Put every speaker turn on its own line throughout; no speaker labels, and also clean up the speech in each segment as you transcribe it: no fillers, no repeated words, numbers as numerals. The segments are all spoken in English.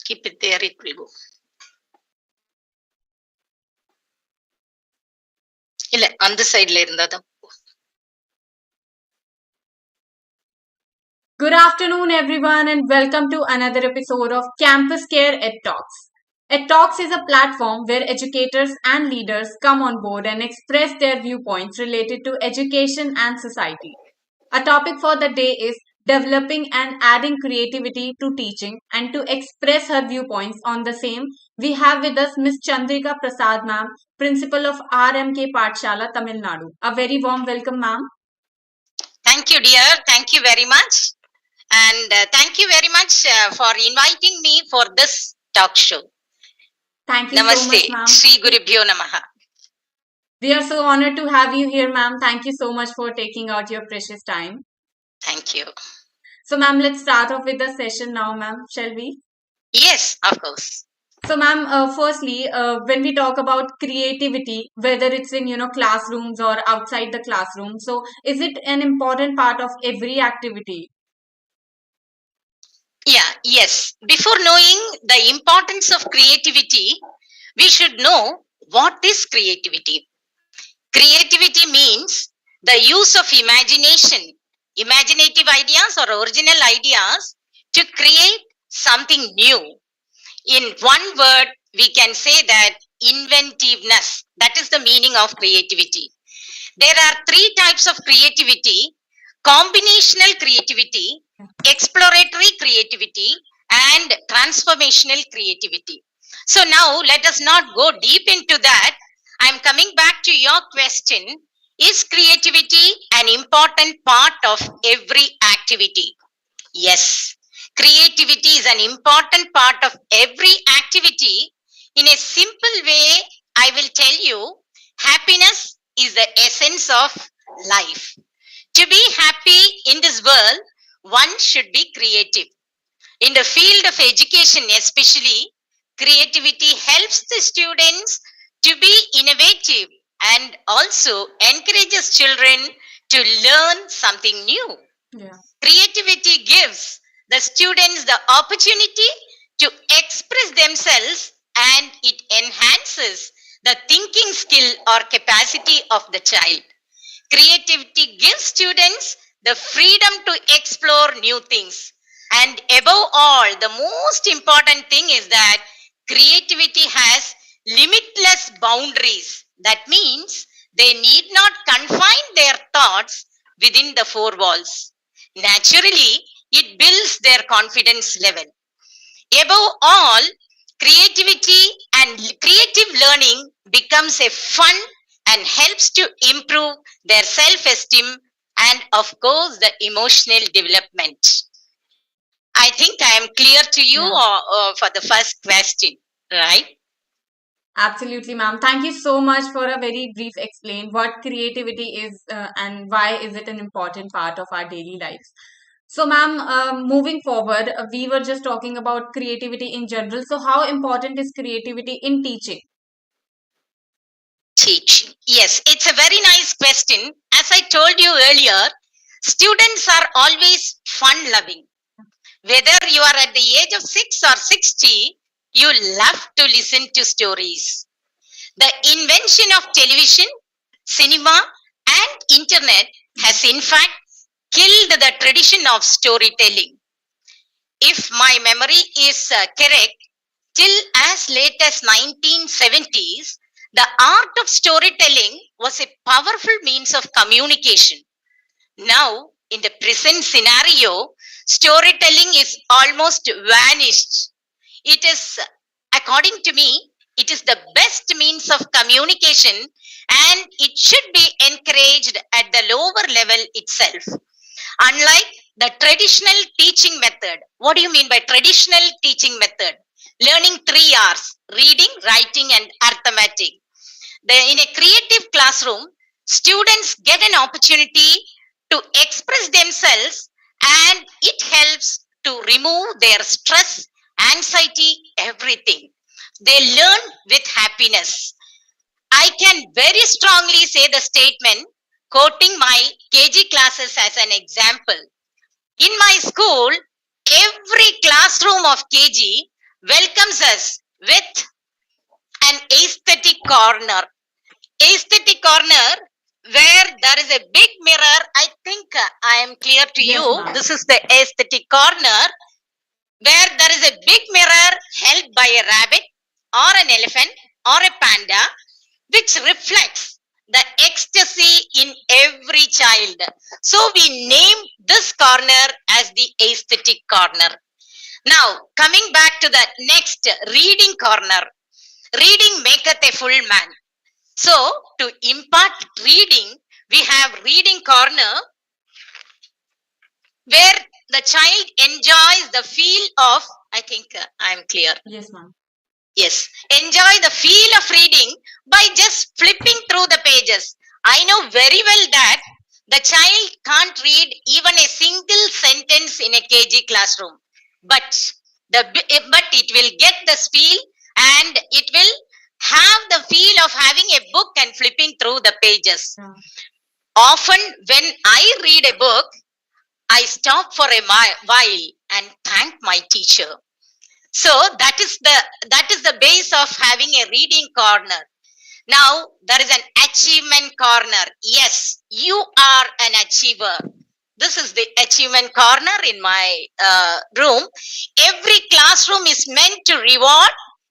Keep it there, it will go. இல்ல அந்த சைடுல இருந்தாதான்.
Good afternoon, everyone, and welcome to another episode of CampusCare EdTalks. EdTalks is a platform where educators and leaders come on board and express their viewpoints related to education and society. Our topic for the day is developing and adding creativity to teaching, and to express her viewpoints on the same, we have with us Ms. Chandrika Prasad ma'am, principal of RMK Pathshala, Tamil Nadu. A very warm welcome, ma'am.
Thank you, dear. Thank you very much. And thank you very much for inviting me for this talk show.
Thank you
Namaste.
so much, ma'am.
Sri Gurubhyo Namaha.
We are so honored to have you here, ma'am. Thank you so much for taking out your precious time.
Thank you.
So, ma'am, let's start off with the session now, ma'am. Shall we?
Yes, of course.
So, ma'am, firstly, when we talk about creativity, whether it's in classrooms or outside the classroom, so is it an important part of every activity?
Yeah, yes. Before knowing the importance of creativity, we should know what is creativity. Creativity means the use of imagination, imaginative ideas or original ideas to create something new. In one word, we can say that inventiveness. That is the meaning of creativity. There are three types of creativity: combinational creativity, exploratory creativity, and transformational creativity. So now let us not go deep into that. I'm coming back to your question. Is creativity an important part of every activity? Yes. Creativity is an important part of every activity. In a simple way, I will tell you, happiness is the essence of life. To be happy in this world, one should be creative. In the field of education especially, creativity helps the students to be innovative and also encourages children to learn something new.
Yeah.
Creativity gives the students the opportunity to express themselves, and it enhances the thinking skill or capacity of the child. Creativity gives students the freedom to explore new things. And above all, the most important thing is that creativity has limitless boundaries. That means they need not confine their thoughts within the four walls. Naturally, it builds their confidence level. Above all, creativity and creative learning becomes a fun and helps to improve their self-esteem and, of course, the emotional development. I think I am clear to you for the first question, right?
Absolutely, ma'am. Thank you so much for a very brief explain what creativity is and why is it an important part of our daily lives. So, ma'am, moving forward, we were just talking about creativity in general. So, how important is creativity in teaching?
Teaching. Yes, it's a very nice question. As I told you earlier, students are always fun-loving. Whether you are at the age of 6 or 60, you love to listen to stories. The invention of television, cinema, and internet has in fact killed the tradition of storytelling. If my memory is correct, till as late as 1970s, the art of storytelling was a powerful means of communication. Now, in the present scenario, storytelling is almost vanished. It is, according to me, it is the best means of communication, and it should be encouraged at the lower level itself. Unlike the traditional teaching method. What do you mean by traditional teaching method? Learning 3 R's: reading, writing, and arithmetic. In a creative classroom, students get an opportunity to express themselves, and it helps to remove their stress, anxiety, everything. They learn with happiness. I can very strongly say the statement, quoting my KG classes as an example. In my school, every classroom of KG welcomes us with an aesthetic corner. Aesthetic corner where there is a big mirror. I think I am clear to
Yes,
you.
ma'am.
This is the aesthetic corner where there is a big mirror held by a rabbit or an elephant or a panda, which reflects the ecstasy in every child. So we name this corner as the aesthetic corner. Now, coming back to the next reading corner. Reading maketh a full man. So, to impart reading, we have reading corner where the child enjoys the feel of, I think I'm clear.
Yes, ma'am.
Yes, enjoy the feel of reading by just flipping through the pages. I know very well that the child can't read even a single sentence in a KG classroom, but but it will get the feel and it will have the feel of having a book and flipping through the pages.
Yeah.
Often, when I read a book, I stop for a while and thank my teacher. So that is the base of having a reading corner. Now there is an achievement corner. Yes, you are an achiever. This is the achievement corner in my room. Every classroom is meant to reward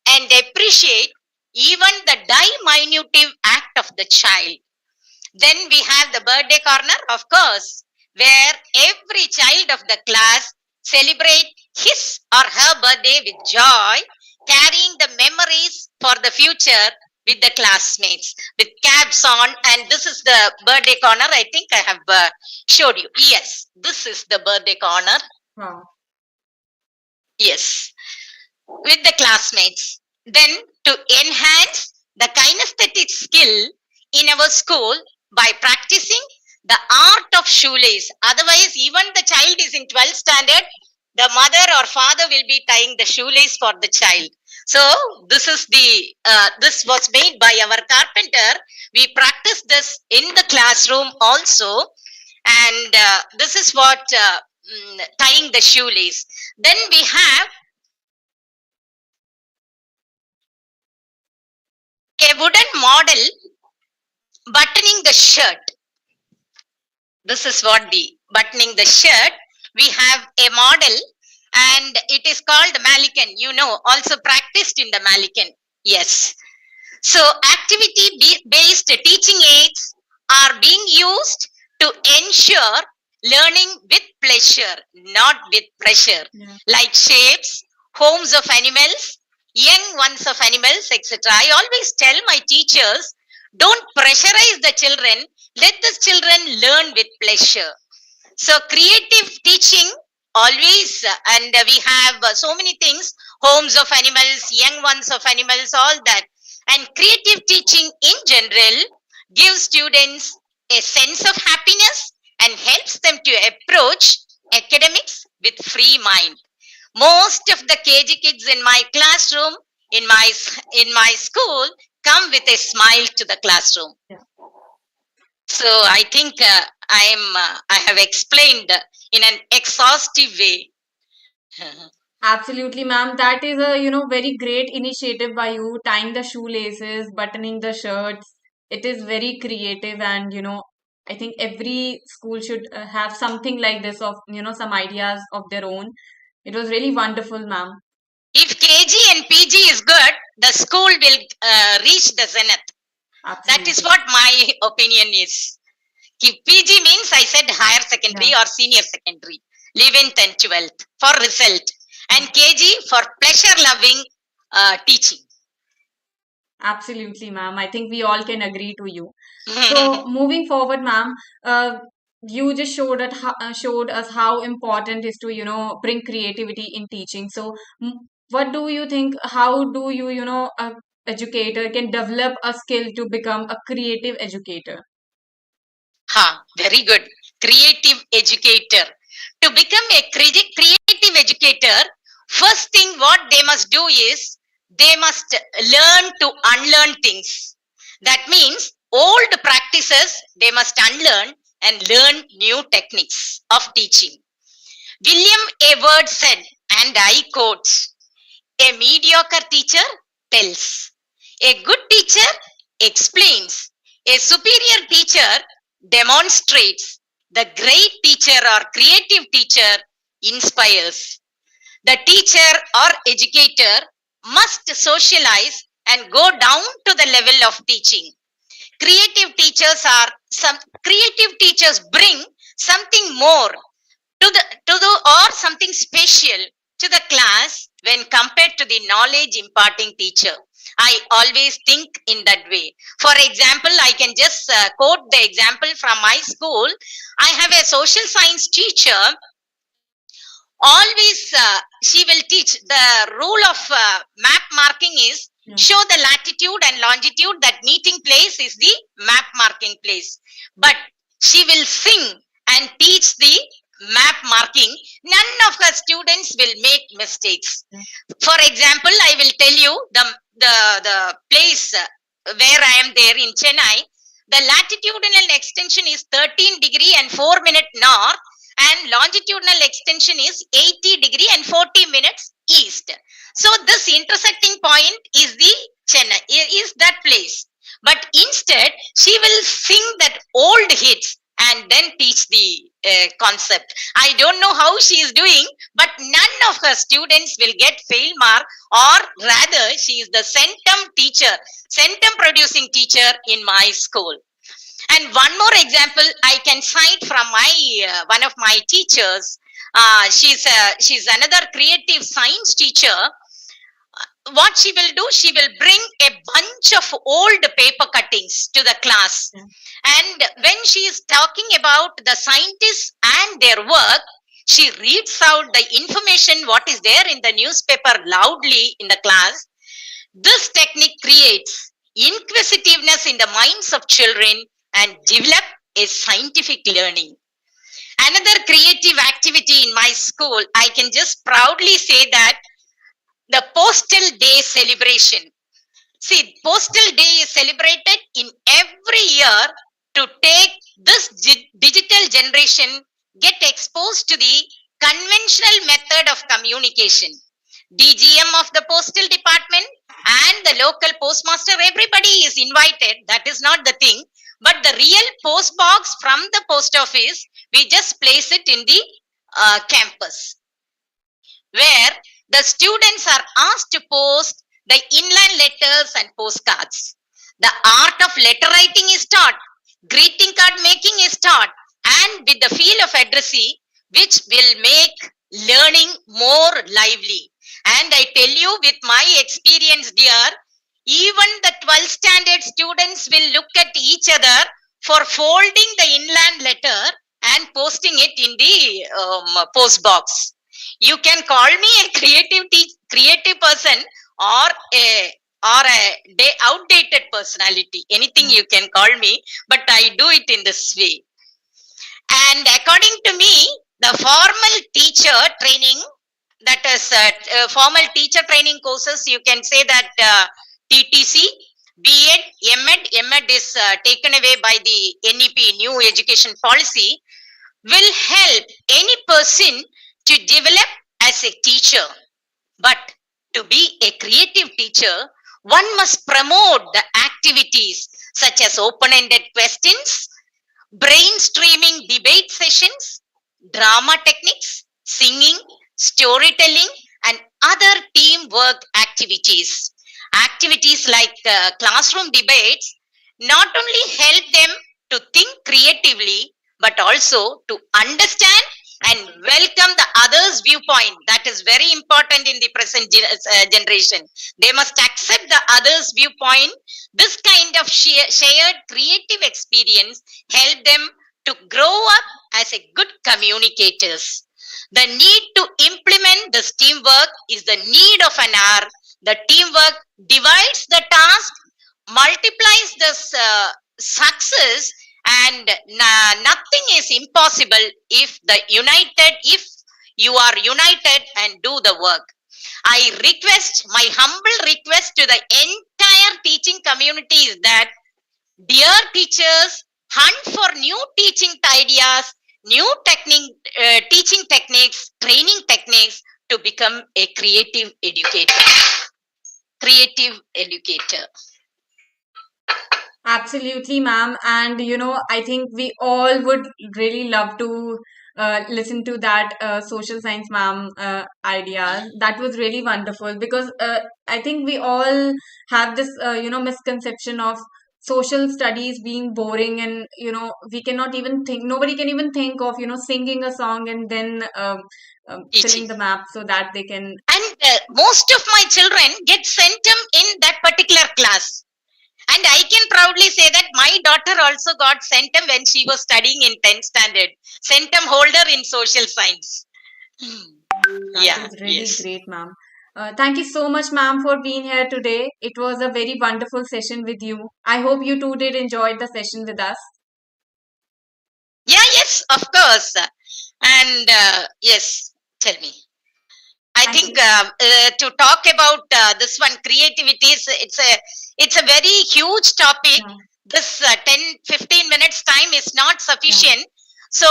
and appreciate even the diminutive act of the child. Then we have the birthday corner, of course, where every child of the class celebrate his or her birthday with joy, carrying the memories for the future with the classmates, with caps on. And this is the birthday corner. I think I have showed you. Yes, this is the birthday corner.
Wow.
Yes, with the classmates. Then to enhance the kinesthetic skill in our school by practicing the art of shoelace. Otherwise, even the child is in 12th standard, the mother or father will be tying the shoelace for the child. So this is this was made by our carpenter. We practice this in the classroom also, and this is what tying the shoelace. Then we have a wooden model buttoning the shirt. This is what the buttoning the shirt. We have a model and it is called Malikan. You know, also practiced in the Malikan. Yes. So activity-based teaching aids are being used to ensure learning with pleasure, not with pressure.
Yeah.
Like shapes, homes of animals, young ones of animals, etc. I always tell my teachers, don't pressurize the children. Let the children learn with pleasure. So creative teaching always, and we have so many things, homes of animals, young ones of animals, all that. And creative teaching in general gives students a sense of happiness and helps them to approach academics with free mind. Most of the KG kids in my classroom, in my school, come with a smile to the classroom.
Yeah.
So I think I have explained in an exhaustive way.
Absolutely, ma'am. That is a very great initiative by you, tying the shoelaces, buttoning the shirts. It is very creative, and I think every school should have something like this of some ideas of their own. It was really wonderful, ma'am.
If KG and PG is good, the school will reach the zenith. That is
Absolutely.
what my opinion is. PG means I said higher secondary
Yeah.
or senior secondary, 11th and 12th for result, and KG for pleasure loving teaching.
Absolutely, ma'am. I think we all can agree to you. So moving forward, ma'am, you just showed us how important is to bring creativity in teaching. So what do you think? How do a educator can develop a skill to become a creative educator?
Very good. Creative educator. To become a creative educator, first thing what they must do is they must learn to unlearn things. That means old practices they must unlearn and learn new techniques of teaching. William Award said, and I quote, A mediocre teacher tells. A good teacher explains. A superior teacher demonstrates. The great teacher or creative teacher inspires. The teacher or educator must socialize and go down to the level of teaching. Creative teachers are some creative teachers bring something more to the or something special to the class when compared to the knowledge imparting teacher. I always think in that way. For example, I can just quote the example from my school. I have a social science teacher. Always she will teach. The rule of map marking is show the latitude and longitude. That meeting place is the map marking place, but she will sing and teach the map marking. None of her students will make mistakes. For example, I will tell you the place where I am there in Chennai. The latitudinal extension is 13 degree and 4 minute north, and longitudinal extension is 80 degree and 40 minutes east. So this intersecting point is the Chennai, is that place. But instead, she will sing that old hits and then teach the concept. I don't know how she is doing, but none of her students will get fail mark, or rather, she is the centum teacher, centum producing teacher in my school. And one more example I can cite from my one of my teachers. She's another creative science teacher. What she will do, she will bring a bunch of old paper cuttings to the class. And when she is talking about the scientists and their work, she reads out the information what is there in the newspaper loudly in the class. This technique creates inquisitiveness in the minds of children and develop a scientific learning. Another creative activity in my school, I can just proudly say that the Postal Day celebration. See, Postal Day is celebrated in every year to take this digital generation get exposed to the conventional method of communication. DGM of the postal department and the local postmaster, everybody is invited. That is not the thing. But the real post box from the post office, we just place it in the campus, where the students are asked to post the inland letters and postcards. The art of letter writing is taught, greeting card making is taught, and with the feel of addressee, which will make learning more lively. And I tell you with my experience, dear, even the 12th standard students will look at each other for folding the inland letter and posting it in the post box. You can call me a creative person or a outdated personality. Anything you can call me, but I do it in this way. And according to me, the formal teacher training, that is formal teacher training courses, you can say that TTC, B.Ed, M.Ed. M.Ed is taken away by the NEP, New Education Policy, will help any person to develop as a teacher. But to be a creative teacher, one must promote the activities such as open-ended questions, brainstorming debate sessions, drama techniques, singing, storytelling, and other teamwork activities. Activities like classroom debates not only help them to think creatively, but also to understand and welcome the other's viewpoint. That is very important in the present generation. They must accept the other's viewpoint. This kind of shared creative experience help them to grow up as a good communicators. The need to implement this teamwork is the need of an hour. The teamwork divides the task, multiplies the success, and nothing is impossible if you are united and do the work. I request, my humble request to the entire teaching community is that, dear teachers, hunt for new teaching ideas, new teaching techniques, training techniques to become a creative educator. Creative educator.
Absolutely, ma'am. And I think we all would really love to listen to that social science ma'am idea. That was really wonderful because I think we all have this misconception of social studies being boring, and we cannot even think. Nobody can even think of singing a song and then filling
Teaching.
the map so that they can.
And most of my children get centum in that particular class. And I can proudly say that my daughter also got centum when she was studying in 10th standard. Centum holder in social science.
That is really
Yes.
great, ma'am. Thank you so much, ma'am, for being here today. It was a very wonderful session with you. I hope you too did enjoy the session with us.
Yeah, yes, of course. And yes, tell me. I
Thank
think
you.
to talk about this one, creativity, it's a very huge topic.
Yeah,
This 10-15 minutes time is not
yeah.
sufficient. So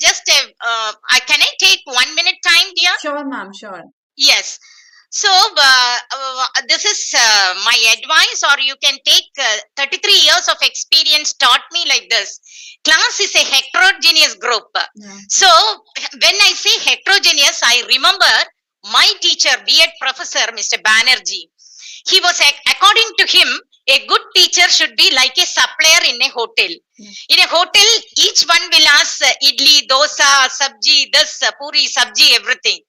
just can I take 1 minute time, dear?
Sure, ma'am, sure.
Yes. So this is my advice, or you can take 33 years of experience taught me like this. Class is a heterogeneous group.
Yeah,
So when I say heterogeneous, I remember my teacher, B.Ed professor, Mr. Banerjee. He was, according to him, a good teacher should be like a supplier in a hotel.
yeah,
In a hotel, each one will ask idli, dosa, sabji, this, puri, sabji, everything.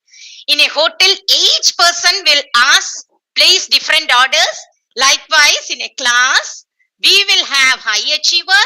In a hotel, each person will ask, place different orders. Likewise, in a class, we will have high achiever,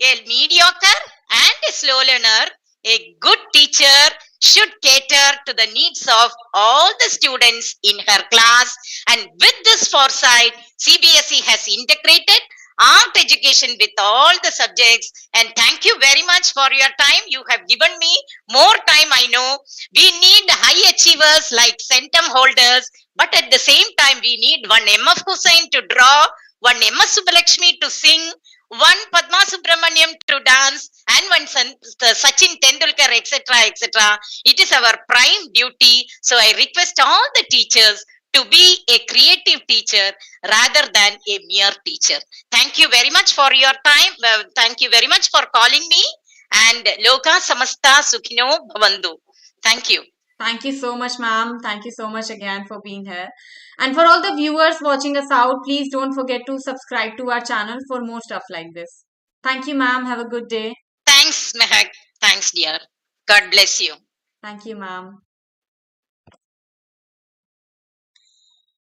a mediocre, and a slow learner. A good teacher should cater to the needs of all the students in her class. And with this foresight, CBSE has integrated art education with all the subjects. And thank you very much for your time. You have given me more time, I know. We need high achievers like centum holders, but at the same time, we need one M.F. Hussain to draw, one M.S. Subbalakshmi to sing, one Padma Subramaniam to dance, and one Sachin Tendulkar, etc., etc. It is our prime duty. So I request all the teachers to be a creative teacher rather than a mere teacher. Thank you very much for your time. Thank you very much for calling me. And Loka Samasta Sukhino Bhavantu. Thank you.
Thank you so much, ma'am. Thank you so much again for being here. And for all the viewers watching us out, please don't forget to subscribe to our channel for more stuff like this. Thank you, ma'am. Have a good day.
Thanks, Mehak. Thanks, dear. God bless you.
Thank you, ma'am.